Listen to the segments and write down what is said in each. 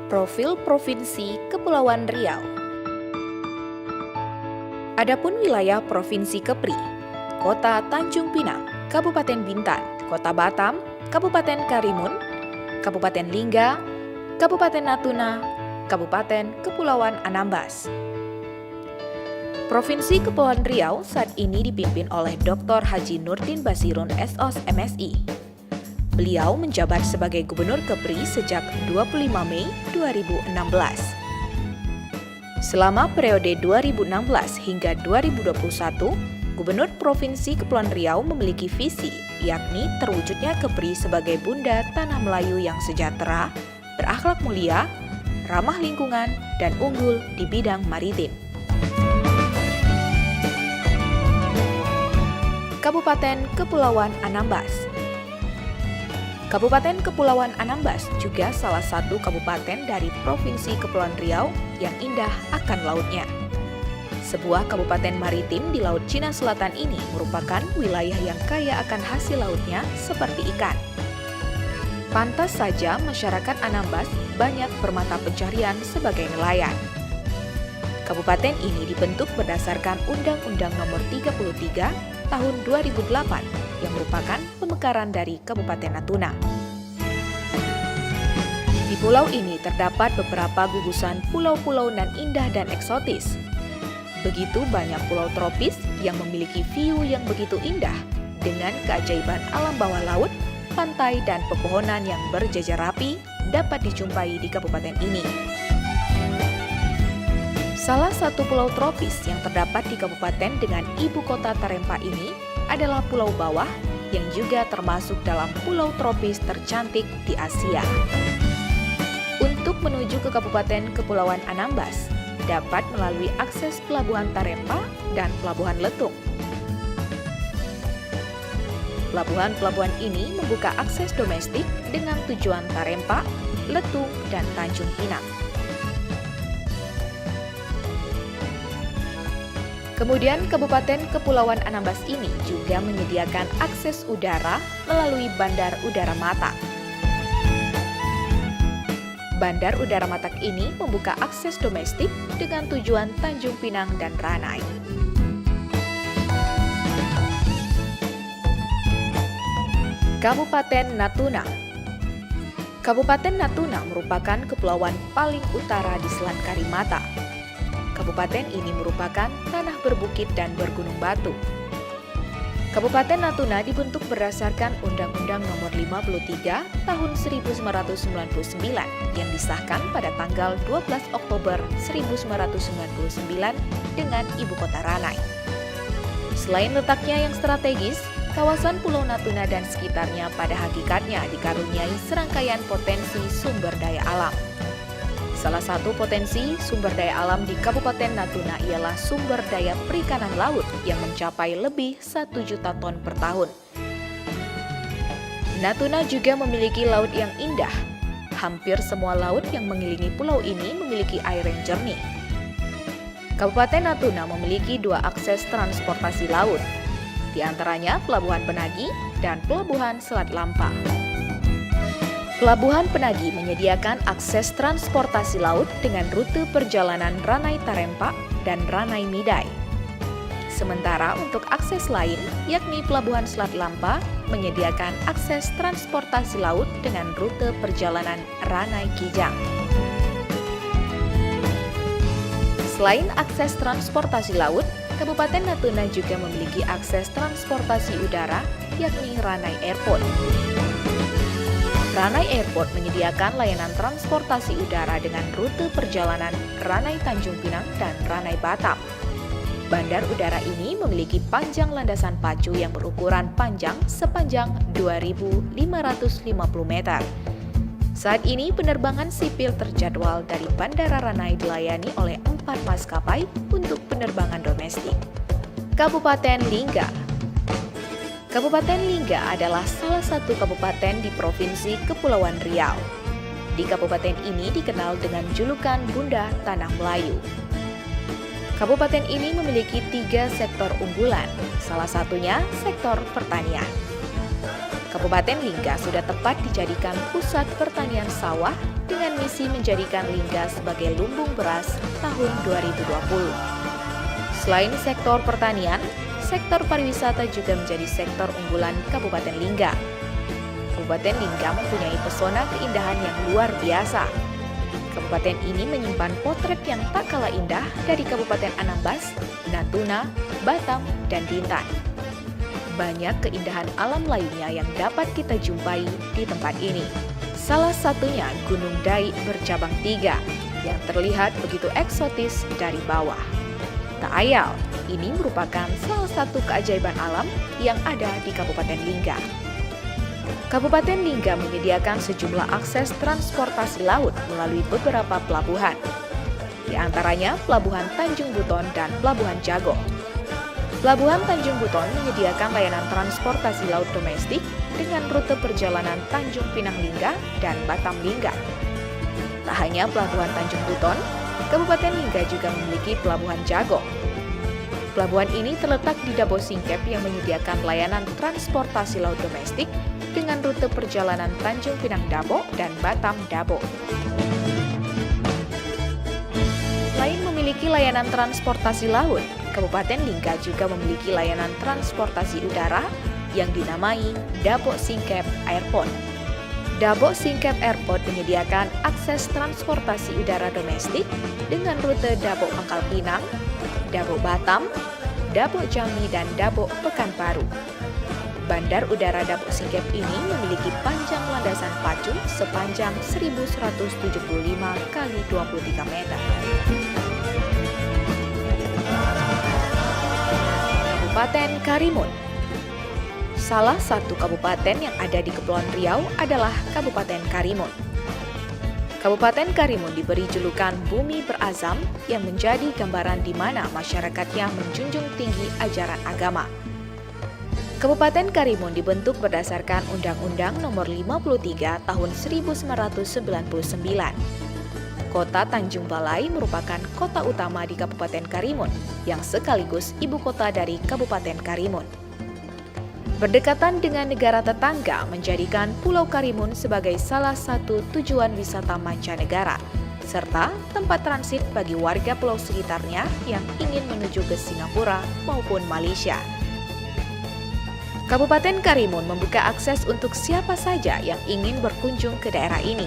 Profil Provinsi Kepulauan Riau. Adapun wilayah Provinsi Kepri, Kota Tanjung Pinang, Kabupaten Bintan, Kota Batam, Kabupaten Karimun, Kabupaten Lingga, Kabupaten Natuna, Kabupaten Kepulauan Anambas. Provinsi Kepulauan Riau saat ini dipimpin oleh Dr. Haji Nurdin Basirun SOS MSI. Beliau menjabat sebagai Gubernur Kepri sejak 25 Mei 2016. Selama periode 2016 hingga 2021, Gubernur Provinsi Kepulauan Riau memiliki visi, yakni terwujudnya Kepri sebagai Bunda Tanah Melayu yang sejahtera, berakhlak mulia, ramah lingkungan, dan unggul di bidang maritim. Kabupaten Kepulauan Anambas. Kabupaten Kepulauan Anambas juga salah satu kabupaten dari Provinsi Kepulauan Riau yang indah akan lautnya. Sebuah kabupaten maritim di Laut Cina Selatan ini merupakan wilayah yang kaya akan hasil lautnya seperti ikan. Pantas saja masyarakat Anambas banyak bermata pencarian sebagai nelayan. Kabupaten ini dibentuk berdasarkan Undang-Undang Nomor 33 Tahun 2008 yang merupakan pemekaran dari Kabupaten Natuna. Di pulau ini terdapat beberapa gugusan pulau-pulau nan indah dan eksotis. Begitu banyak pulau tropis yang memiliki view yang begitu indah dengan keajaiban alam bawah laut, pantai, dan pepohonan yang berjejer rapi dapat dijumpai di kabupaten ini. Salah satu pulau tropis yang terdapat di kabupaten dengan ibu kota Tarempa ini adalah Pulau Bawah yang juga termasuk dalam pulau tropis tercantik di Asia. Untuk menuju ke Kabupaten Kepulauan Anambas, dapat melalui akses Pelabuhan Tarempa dan Pelabuhan Letung. Pelabuhan-pelabuhan ini membuka akses domestik dengan tujuan Tarempa, Letung, dan Tanjung Pinang. Kemudian Kabupaten Kepulauan Anambas ini juga menyediakan akses udara melalui Bandar Udara Matak. Bandar Udara Matak ini membuka akses domestik dengan tujuan Tanjung Pinang dan Ranai. Kabupaten Natuna. Kabupaten Natuna merupakan kepulauan paling utara di Selat Karimata. Kabupaten ini merupakan tanah berbukit dan bergunung batu. Kabupaten Natuna dibentuk berdasarkan Undang-Undang Nomor 53 Tahun 1999 yang disahkan pada tanggal 12 Oktober 1999 dengan ibu kota Ranai. Selain letaknya yang strategis, kawasan Pulau Natuna dan sekitarnya pada hakikatnya dikaruniai serangkaian potensi sumber daya alam. Salah satu potensi sumber daya alam di Kabupaten Natuna ialah sumber daya perikanan laut yang mencapai lebih 1 juta ton per tahun. Natuna juga memiliki laut yang indah. Hampir semua laut yang mengelilingi pulau ini memiliki air yang jernih. Kabupaten Natuna memiliki 2 akses transportasi laut, di antaranya Pelabuhan Penagi dan Pelabuhan Selat Lampa. Pelabuhan Penagi menyediakan akses transportasi laut dengan rute perjalanan Ranai Tarempa dan Ranai Midai. Sementara untuk akses lain, yakni Pelabuhan Selat Lampa, menyediakan akses transportasi laut dengan rute perjalanan Ranai Kijang. Selain akses transportasi laut, Kabupaten Natuna juga memiliki akses transportasi udara, yakni Ranai Airport. Ranai Airport menyediakan layanan transportasi udara dengan rute perjalanan Ranai Tanjung Pinang dan Ranai Batam. Bandar udara ini memiliki panjang landasan pacu yang berukuran panjang sepanjang 2.550 meter. Saat ini penerbangan sipil terjadwal dari Bandara Ranai dilayani oleh 4 maskapai untuk penerbangan domestik. Kabupaten Lingga. Kabupaten Lingga adalah salah satu kabupaten di Provinsi Kepulauan Riau. Di kabupaten ini dikenal dengan julukan Bunda Tanah Melayu. Kabupaten ini memiliki 3 sektor unggulan, salah satunya sektor pertanian. Kabupaten Lingga sudah tepat dijadikan pusat pertanian sawah dengan misi menjadikan Lingga sebagai lumbung beras tahun 2020. Selain sektor pertanian, sektor pariwisata juga menjadi sektor unggulan Kabupaten Lingga. Kabupaten Lingga mempunyai pesona keindahan yang luar biasa. Kabupaten ini menyimpan potret yang tak kalah indah dari Kabupaten Anambas, Natuna, Batam, dan Bintan. Banyak keindahan alam lainnya yang dapat kita jumpai di tempat ini. Salah satunya Gunung Dai bercabang 3 yang terlihat begitu eksotis dari bawah. Tak ayal, ini merupakan salah satu keajaiban alam yang ada di Kabupaten Lingga. Kabupaten Lingga menyediakan sejumlah akses transportasi laut melalui beberapa pelabuhan. Di antaranya Pelabuhan Tanjung Buton dan Pelabuhan Jago. Pelabuhan Tanjung Buton menyediakan layanan transportasi laut domestik dengan rute perjalanan Tanjung Pinang Lingga dan Batam Lingga. Tak hanya Pelabuhan Tanjung Buton, Kabupaten Lingga juga memiliki Pelabuhan Jago. Pelabuhan ini terletak di Dabo Singkep yang menyediakan layanan transportasi laut domestik dengan rute perjalanan Tanjung Pinang Dabo dan Batam Dabo. Selain memiliki layanan transportasi laut, Kabupaten Lingga juga memiliki layanan transportasi udara yang dinamai Dabo Singkep Airport. Dabo Singkep Airport menyediakan akses transportasi udara domestik dengan rute Dabo Pangkal Pinang, Dabo Batam, Dabo Jambi, dan Dabo Pekanbaru. Bandar udara Dabo Singkep ini memiliki panjang landasan pacu sepanjang 1.175 kali 23 meter. Kabupaten Karimun. Salah satu kabupaten yang ada di Kepulauan Riau adalah Kabupaten Karimun. Kabupaten Karimun diberi julukan Bumi Berazam yang menjadi gambaran di mana masyarakatnya menjunjung tinggi ajaran agama. Kabupaten Karimun dibentuk berdasarkan Undang-Undang Nomor 53 Tahun 1999. Kota Tanjung Balai merupakan kota utama di Kabupaten Karimun, yang sekaligus ibu kota dari Kabupaten Karimun. Berdekatan dengan negara tetangga menjadikan Pulau Karimun sebagai salah satu tujuan wisata mancanegara, serta tempat transit bagi warga pulau sekitarnya yang ingin menuju ke Singapura maupun Malaysia. Kabupaten Karimun membuka akses untuk siapa saja yang ingin berkunjung ke daerah ini,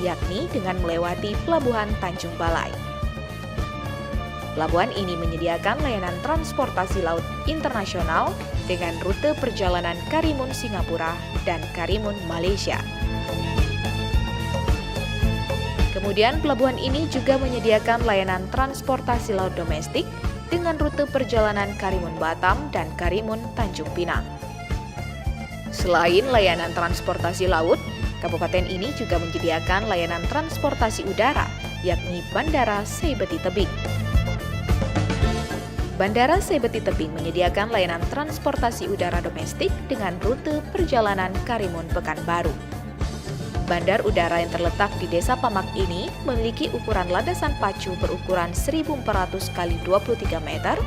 yakni dengan melewati Pelabuhan Tanjung Balai. Pelabuhan ini menyediakan layanan transportasi laut internasional dengan rute perjalanan Karimun Singapura dan Karimun Malaysia. Kemudian pelabuhan ini juga menyediakan layanan transportasi laut domestik dengan rute perjalanan Karimun Batam dan Karimun Tanjung Pinang. Selain layanan transportasi laut, kabupaten ini juga menyediakan layanan transportasi udara, yakni Bandara Seibeti Tebing. Bandara Seibeti Tebing menyediakan layanan transportasi udara domestik dengan rute perjalanan Karimun Pekanbaru. Bandar udara yang terletak di Desa Pamak ini memiliki ukuran landasan pacu berukuran 1.400 x 23 meter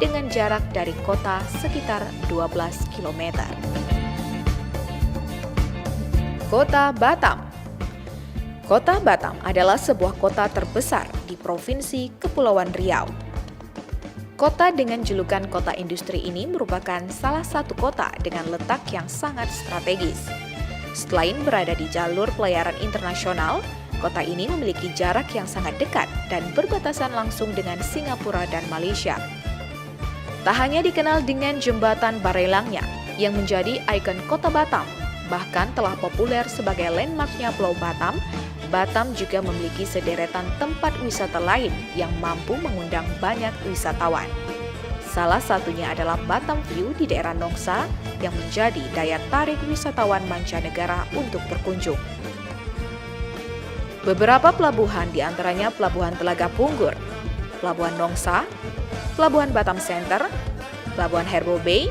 dengan jarak dari kota sekitar 12 km. Kota Batam. Kota Batam adalah sebuah kota terbesar di Provinsi Kepulauan Riau. Kota dengan julukan kota industri ini merupakan salah satu kota dengan letak yang sangat strategis. Selain berada di jalur pelayaran internasional, kota ini memiliki jarak yang sangat dekat dan berbatasan langsung dengan Singapura dan Malaysia. Tak hanya dikenal dengan jembatan Barelangnya yang menjadi ikon kota Batam, bahkan telah populer sebagai landmarknya Pulau Batam, Batam juga memiliki sederetan tempat wisata lain yang mampu mengundang banyak wisatawan. Salah satunya adalah Batam View di daerah Nongsa yang menjadi daya tarik wisatawan mancanegara untuk berkunjung. Beberapa pelabuhan diantaranya Pelabuhan Telaga Punggur, Pelabuhan Nongsa, Pelabuhan Batam Center, Pelabuhan Herbo Bay,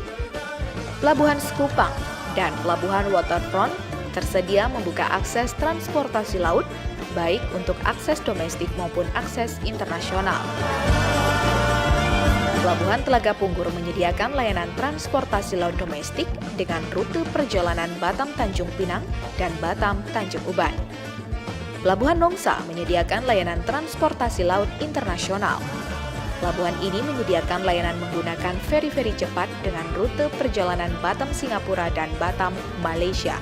Pelabuhan Sekupang, dan Pelabuhan Waterfront tersedia membuka akses transportasi laut baik untuk akses domestik maupun akses internasional. Pelabuhan Telaga Punggur menyediakan layanan transportasi laut domestik dengan rute perjalanan Batam-Tanjung Pinang dan Batam-Tanjung Uban. Pelabuhan Nongsa menyediakan layanan transportasi laut internasional. Pelabuhan ini menyediakan layanan menggunakan feri-feri cepat dengan rute perjalanan Batam Singapura dan Batam Malaysia.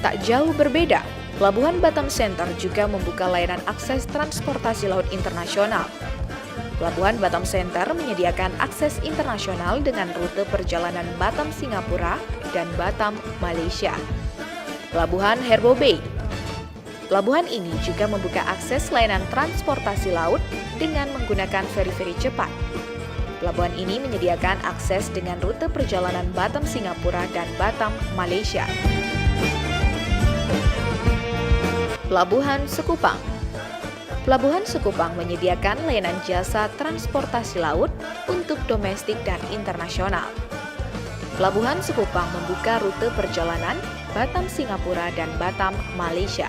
Tak jauh berbeda, Pelabuhan Batam Center juga membuka layanan akses transportasi laut internasional. Pelabuhan Batam Center menyediakan akses internasional dengan rute perjalanan Batam Singapura dan Batam Malaysia. Pelabuhan Herbo Bay. Pelabuhan ini juga membuka akses layanan transportasi laut dengan menggunakan feri-feri cepat. Pelabuhan ini menyediakan akses dengan rute perjalanan Batam Singapura dan Batam Malaysia. Pelabuhan Sekupang. Pelabuhan Sekupang menyediakan layanan jasa transportasi laut untuk domestik dan internasional. Pelabuhan Sekupang membuka rute perjalanan Batam Singapura dan Batam Malaysia.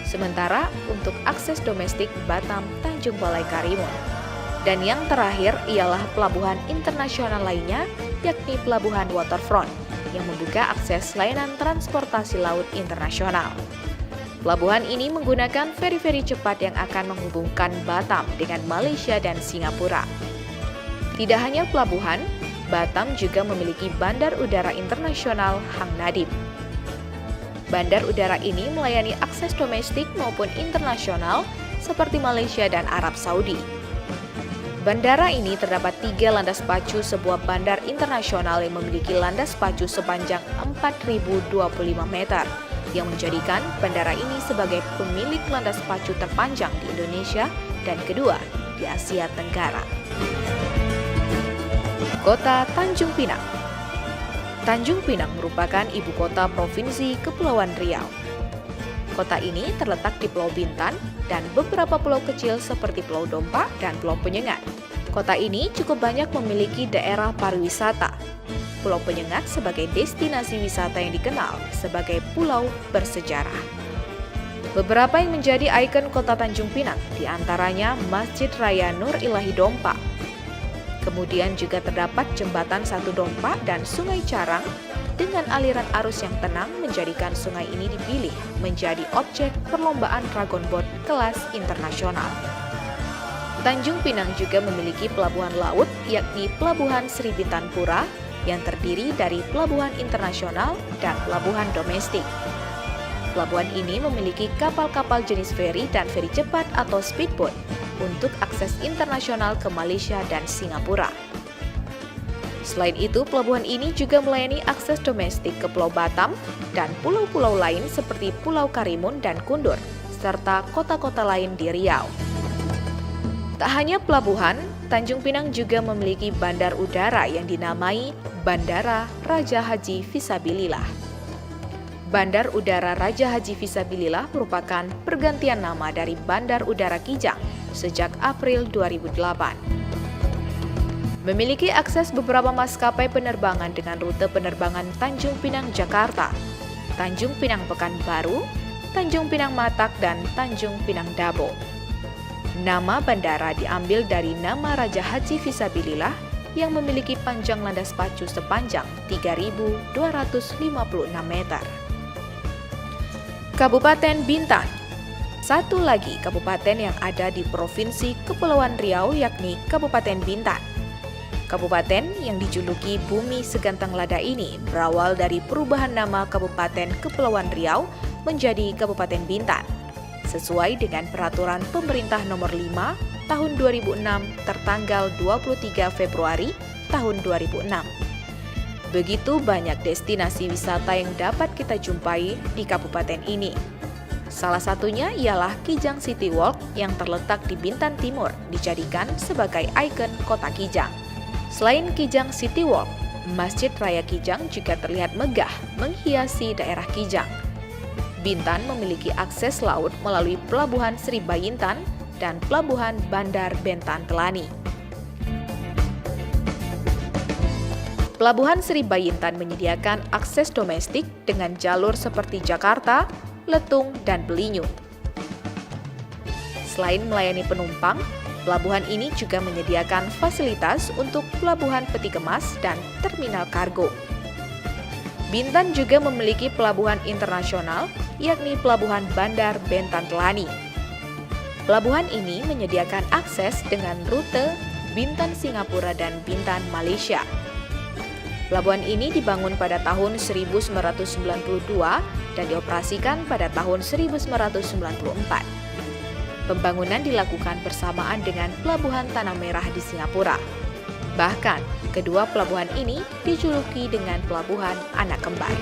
Sementara untuk akses domestik Batam Tanjung Balai Karimun. Dan yang terakhir ialah pelabuhan internasional lainnya, yakni Pelabuhan Waterfront yang membuka akses layanan transportasi laut internasional. Pelabuhan ini menggunakan feri-feri cepat yang akan menghubungkan Batam dengan Malaysia dan Singapura. Tidak hanya pelabuhan, Batam juga memiliki Bandar Udara Internasional Hang Nadiem. Bandar udara ini melayani akses domestik maupun internasional seperti Malaysia dan Arab Saudi. Bandara ini terdapat 3 landas pacu sebuah bandar internasional yang memiliki landas pacu sepanjang 4.025 meter, yang menjadikan bandara ini sebagai pemilik landas pacu terpanjang di Indonesia dan kedua di Asia Tenggara. Kota Tanjung Pinang. Tanjung Pinang merupakan ibu kota Provinsi Kepulauan Riau. Kota ini terletak di Pulau Bintan dan beberapa pulau kecil seperti Pulau Dompa dan Pulau Penyengat. Kota ini cukup banyak memiliki daerah pariwisata. Pulau Penyengat sebagai destinasi wisata yang dikenal sebagai pulau bersejarah. Beberapa yang menjadi ikon kota Tanjung Pinang, diantaranya Masjid Raya Nur Ilahi Dompa. Kemudian juga terdapat Jembatan Satu Dompa dan Sungai Carang dengan aliran arus yang tenang menjadikan sungai ini dipilih menjadi objek perlombaan Dragon Boat kelas internasional. Tanjung Pinang juga memiliki pelabuhan laut yakni Pelabuhan Sri Bintang-Pura yang terdiri dari pelabuhan internasional dan pelabuhan domestik. Pelabuhan ini memiliki kapal-kapal jenis feri dan feri cepat atau speedboat untuk akses internasional ke Malaysia dan Singapura. Selain itu, pelabuhan ini juga melayani akses domestik ke Pulau Batam dan pulau-pulau lain seperti Pulau Karimun dan Kundur, serta kota-kota lain di Riau. Tak hanya pelabuhan, Tanjung Pinang juga memiliki bandar udara yang dinamai Bandara Raja Haji Fisabilillah. Bandar Udara Raja Haji Fisabilillah merupakan pergantian nama dari Bandar Udara Kijang sejak April 2008. Memiliki akses beberapa maskapai penerbangan dengan rute penerbangan Tanjung Pinang Jakarta, Tanjung Pinang Pekanbaru, Tanjung Pinang Matak, dan Tanjung Pinang Dabo. Nama bandara diambil dari nama Raja Haji Fisabilillah yang memiliki panjang landas pacu sepanjang 3.256 meter. Kabupaten Bintan. Satu lagi kabupaten yang ada di Provinsi Kepulauan Riau yakni Kabupaten Bintan. Kabupaten yang dijuluki Bumi Segantang Lada ini berawal dari perubahan nama Kabupaten Kepulauan Riau menjadi Kabupaten Bintan, sesuai dengan Peraturan Pemerintah Nomor 5 Tahun 2006 tertanggal 23 Februari tahun 2006. Begitu banyak destinasi wisata yang dapat kita jumpai di kabupaten ini. Salah satunya ialah Kijang City Walk yang terletak di Bintan Timur, dijadikan sebagai ikon kota Kijang. Selain Kijang City Walk, Masjid Raya Kijang juga terlihat megah menghiasi daerah Kijang. Bintan memiliki akses laut melalui Pelabuhan Sri Bayintan dan Pelabuhan Bandar Bentan Kelani. Pelabuhan Sri Bayintan menyediakan akses domestik dengan jalur seperti Jakarta, Letung, dan Belinyu. Selain melayani penumpang, Pelabuhan ini juga menyediakan fasilitas untuk pelabuhan peti kemas dan terminal kargo. Bintan juga memiliki pelabuhan internasional, yakni Pelabuhan Bandar Bentan Telani. Pelabuhan ini menyediakan akses dengan rute Bintan Singapura dan Bintan Malaysia. Pelabuhan ini dibangun pada tahun 1992 dan dioperasikan pada tahun 1994. Pembangunan dilakukan bersamaan dengan Pelabuhan Tanah Merah di Singapura. Bahkan, kedua pelabuhan ini dijuluki dengan pelabuhan anak kembar.